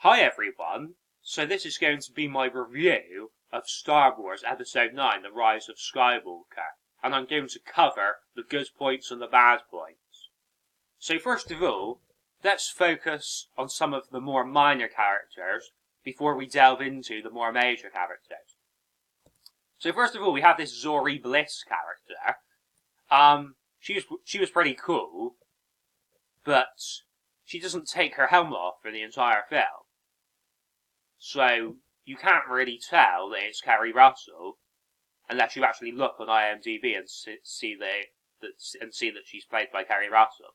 Hi everyone, so this is going to be my review of Star Wars Episode 9, The Rise of Skywalker, and I'm going to cover the good points and the bad points. So first of all, let's focus on some of the more minor characters before we delve into the more major characters. So first of all, we have this Zori Bliss character. She was pretty cool, but she doesn't take her helmet off for the entire film. So you can't really tell that it's Carrie Russell unless you actually look on IMDb and see that she's played by Carrie Russell.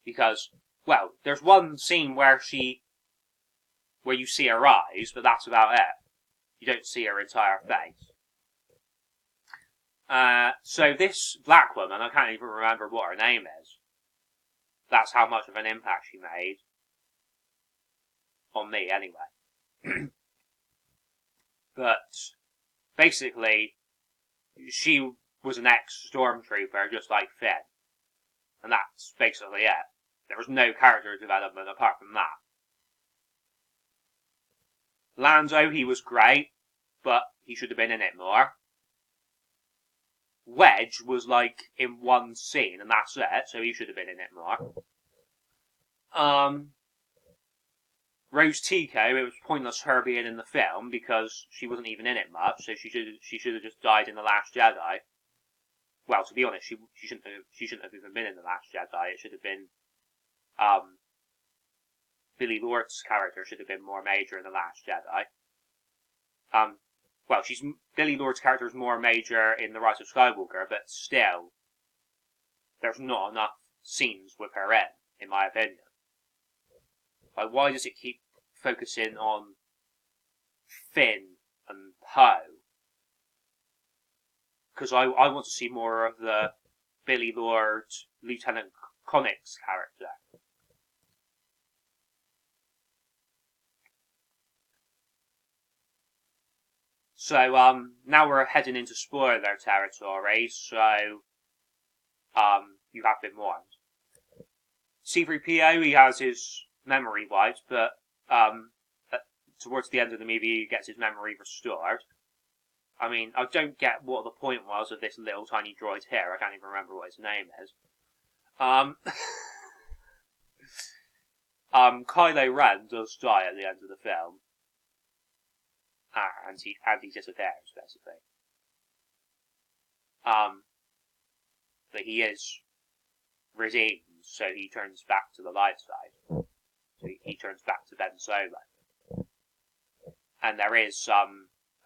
Because, well, there's one scene where you see her eyes, but that's about it. You don't see her entire face. So this black woman, I can't even remember what her name is. That's how much of an impact she made. On me, anyway. But, basically, she was an ex-stormtrooper, just like Finn. And that's basically it. There was no character development apart from that. Lando, he was great, but he should have been in it more. Wedge was like in one scene, and that's it, so he should have been in it more. Rose Tico, it was pointless her being in the film because she wasn't even in it much, so she should have just died in The Last Jedi. Well, to be honest, she shouldn't have even been in The Last Jedi. It should have been Billy Lord's character should have been more major in The Last Jedi. Well, Billy Lord's character is more major in The Rise of Skywalker, but still, there's not enough scenes with her in my opinion. Like, why does it keep focusing on Finn and Poe? Because I want to see more of the Billy Lord, Lieutenant Connix character. So, now we're heading into spoiler territory, so, you have been warned. C-3PO, he has his memory wiped, but towards the end of the movie he gets his memory restored. I mean, I don't get what the point was of this little tiny droid here. I can't even remember what his name is. Kylo Ren does die at the end of the film. And he disappears, basically. But he is redeemed, so he turns back to the light side. So he turns back to Ben Solo. And there is a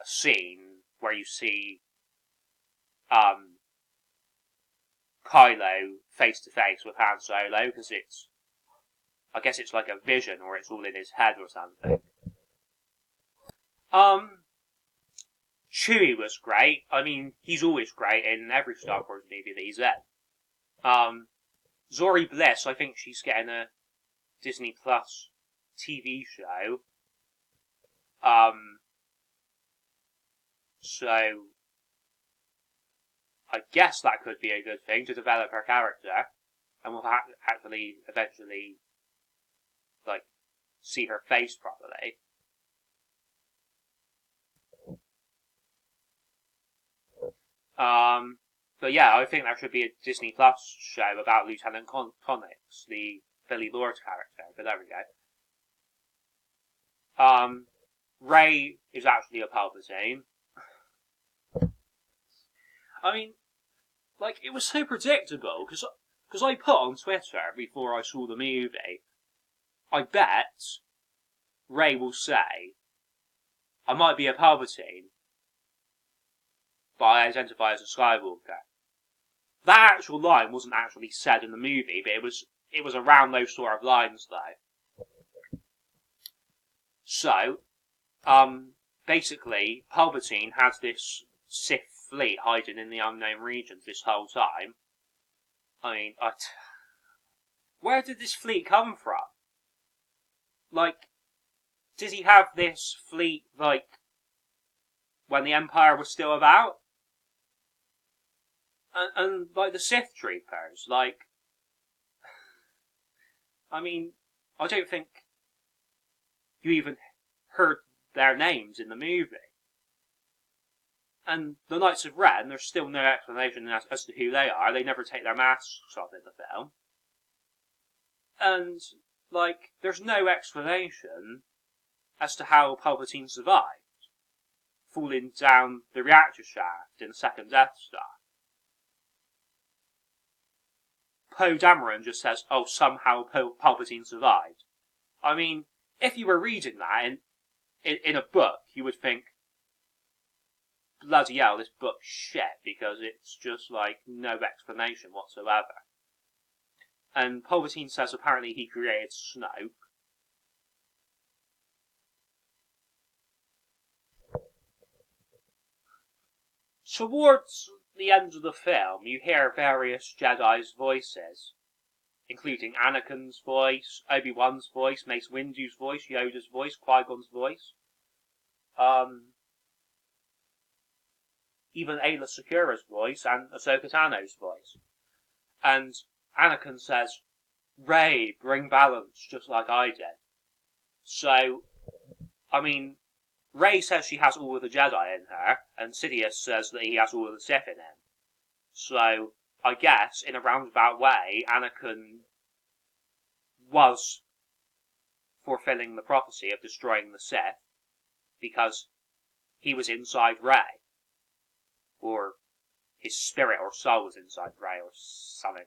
scene where you see Kylo face to face with Han Solo, because I guess it's like a vision, or it's all in his head or something. Chewie was great. I mean, he's always great in every Star Wars movie that he's in. Zori Bliss, I think she's getting a Disney Plus TV show. So I guess that could be a good thing to develop her character, and we'll actually eventually see her face properly. But yeah, I think there should be a Disney Plus show about Lieutenant Connix, the Billy Lord character, but there we go. Rey is actually a Palpatine. I mean, it was so predictable, because I put on Twitter before I saw the movie, I bet Rey will say, I might be a Palpatine, but I identify as a Skywalker. That actual line wasn't actually said in the movie, but it was around those sort of lines, though. So, basically, Palpatine has this Sith fleet hiding in the unknown regions this whole time. I mean, where did this fleet come from? Did he have this fleet, when the Empire was still about? And the Sith troopers, I mean, I don't think you even heard their names in the movie. And the Knights of Ren, there's still no explanation as to who they are. They never take their masks off in the film. And, like, there's no explanation as to how Palpatine survived, falling down the reactor shaft in the second Death Star. Poe Dameron just says, oh, somehow Palpatine survived. I mean, if you were reading that in a book, you would think, bloody hell, this book's shit, because it's just, like, no explanation whatsoever. And Palpatine says apparently he created Snoke. Towards the end of the film, you hear various Jedi's voices, including Anakin's voice, Obi-Wan's voice, Mace Windu's voice, Yoda's voice, Qui-Gon's voice. Even Aayla Secura's voice and Ahsoka Tano's voice. And Anakin says, Rey, bring balance, just like I did. So, I mean, Rey says she has all of the Jedi in her, and Sidious says that he has all of the Sith in him. So, I guess, in a roundabout way, Anakin was fulfilling the prophecy of destroying the Sith, because he was inside Rey. Or his spirit or soul was inside Rey or something.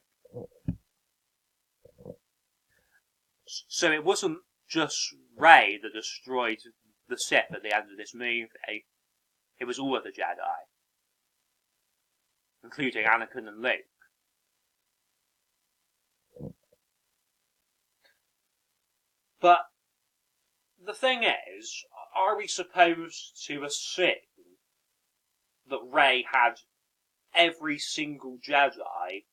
So it wasn't just Rey that destroyed the Sith at the end of this movie. It was all of the Jedi, including Anakin and Luke. But the thing is, are we supposed to assume that Rey had every single Jedi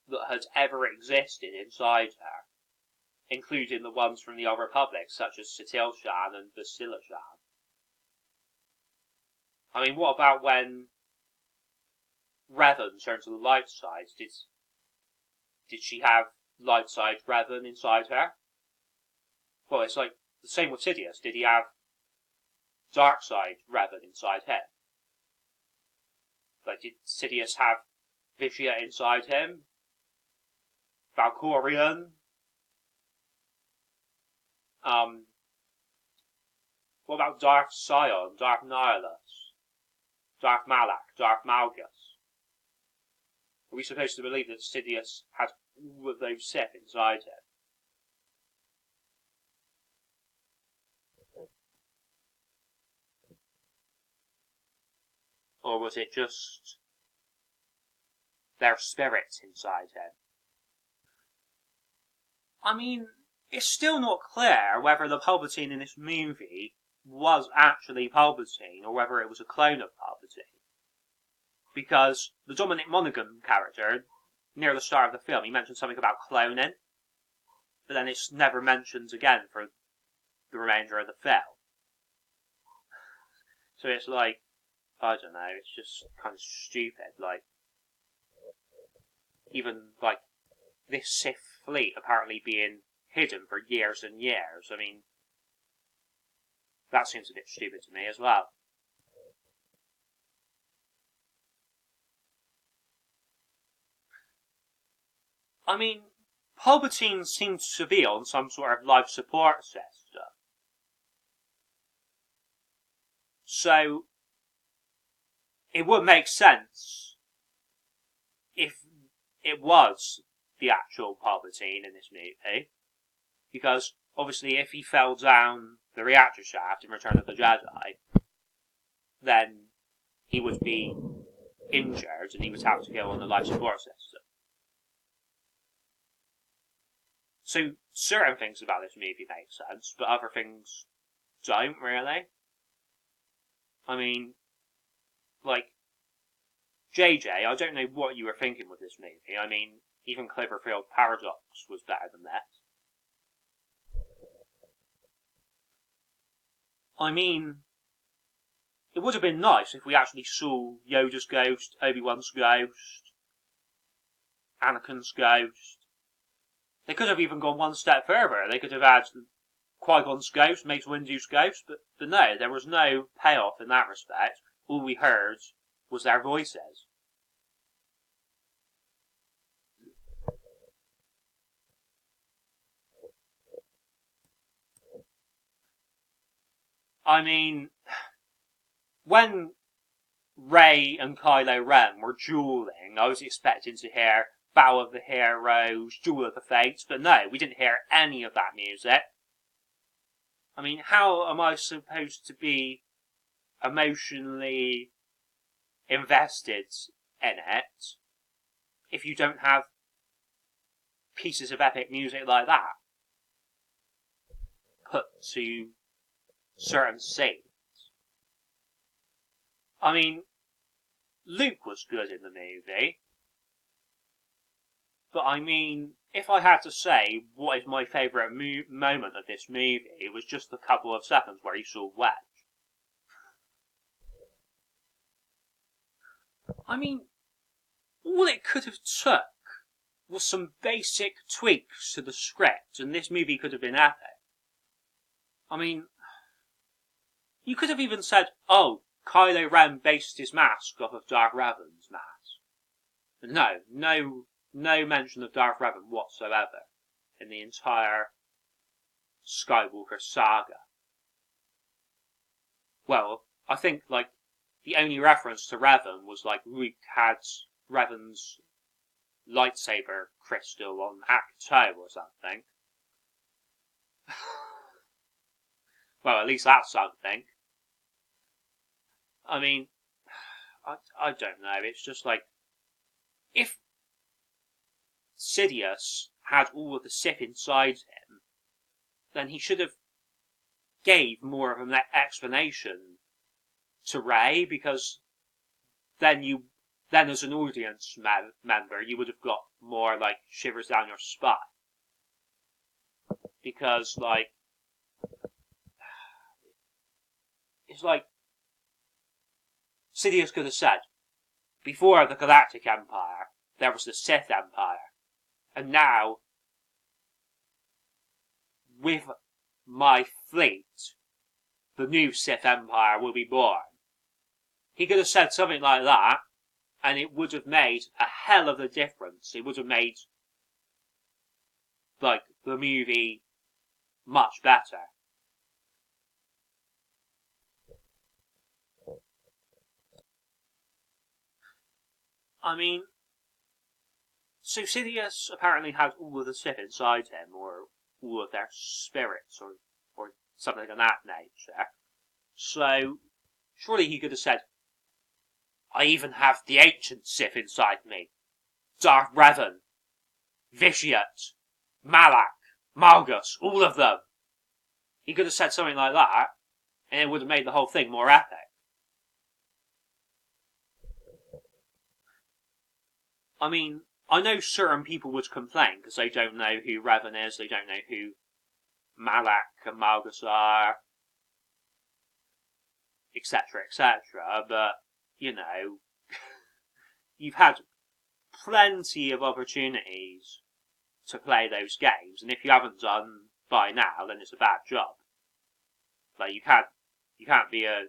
that had ever existed inside her, including the ones from the Old Republic, such as Satil Shan and Bastila Shan? I mean, what about when Revan turned to the light side? Did she have light side Revan inside her? Well, it's like the same with Sidious. Did he have dark side Revan inside him? Like, did Sidious have Vizia inside him? Valkorion? What about Darth Sion, Darth Nihilus, Darth Malak, Darth Malgus? Are we supposed to believe that Sidious had all of those Sith inside him? Or was it just their spirits inside him? I mean, it's still not clear whether the Palpatine in this movie was actually Palpatine or whether it was a clone of Palpatine. Because the Dominic Monaghan character, near the start of the film, he mentioned something about cloning, but then it's never mentioned again for the remainder of the film. So it's like, I don't know, it's just kind of stupid. Like, even, like, this Sith fleet apparently being hidden for years and years. I mean, that seems a bit stupid to me as well. I mean, Palpatine seems to be on some sort of life support system. So, it would make sense if it was the actual Palpatine in this movie. Because, obviously, if he fell down the reactor shaft in Return of the Jedi, then he would be injured and he would have to go on the life support system. So, certain things about this movie make sense, but other things don't, really. I mean, like, JJ, I don't know what you were thinking with this movie. I mean, even Cloverfield Paradox was better than that. I mean, it would have been nice if we actually saw Yoda's ghost, Obi-Wan's ghost, Anakin's ghost. They could have even gone one step further. They could have had Qui-Gon's ghost, Mace Windu's ghost, but no, there was no payoff in that respect. All we heard was their voices. I mean, when Rey and Kylo Ren were dueling, I was expecting to hear Battle of the Heroes, Duel of the Fates, but no, we didn't hear any of that music. I mean, how am I supposed to be emotionally invested in it if you don't have pieces of epic music like that put to certain scenes? I mean, Luke was good in the movie, but I mean, if I had to say what is my favourite moment of this movie, it was just the couple of seconds where he saw Wedge. I mean, all it could have took was some basic tweaks to the script, and this movie could have been epic. I mean, you could have even said, oh, Kylo Ren based his mask off of Darth Revan's mask. No mention of Darth Revan whatsoever in the entire Skywalker saga. Well, I think, the only reference to Revan was, Luke had Revan's lightsaber crystal on Acto or something. Well, at least that's something. I mean, I don't know. It's just if Sidious had all of the Sith inside him, then he should have gave more of an explanation to Rey, because then as an audience member, you would have got more, shivers down your spine. Because, it's Sidious could have said, before the Galactic Empire, there was the Sith Empire. And now, with my fleet, the new Sith Empire will be born. He could have said something like that, and it would have made a hell of a difference. It would have made, the movie much better. I mean, so Sidious apparently had all of the Sith inside him, or all of their spirits, or something of that nature. So, surely he could have said, I even have the ancient Sith inside me. Darth Revan, Vitiate, Malak, Malgus, all of them. He could have said something like that, and it would have made the whole thing more epic. I mean, I know certain people would complain because they don't know who Revan is, they don't know who Malak and Malgus are, etc., etc., but, you've had plenty of opportunities to play those games, and if you haven't done by now, then it's a bad job. You can't be a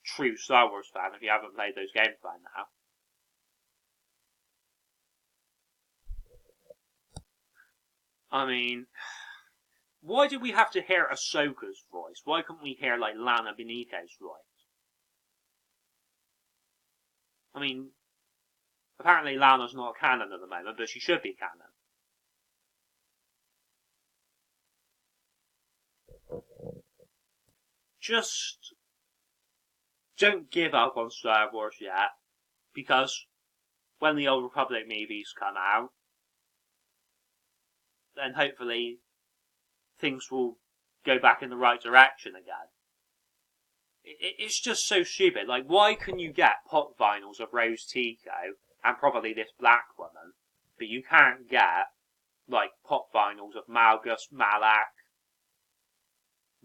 true Star Wars fan if you haven't played those games by now. I mean, why did we have to hear Ahsoka's voice? Why couldn't we hear, Lana Benito's voice? I mean, apparently Lana's not canon at the moment, but she should be canon. Just don't give up on Star Wars yet, because when the Old Republic movies come out, then hopefully things will go back in the right direction again. It's just so stupid. Why can you get pop vinyls of Rose Tico and probably this black woman, but you can't get, pop vinyls of Malgus, Malak,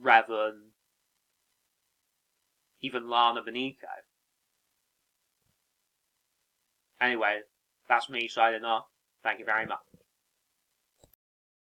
Revan, even Lana Benito? Anyway, that's me signing off. Thank you very much.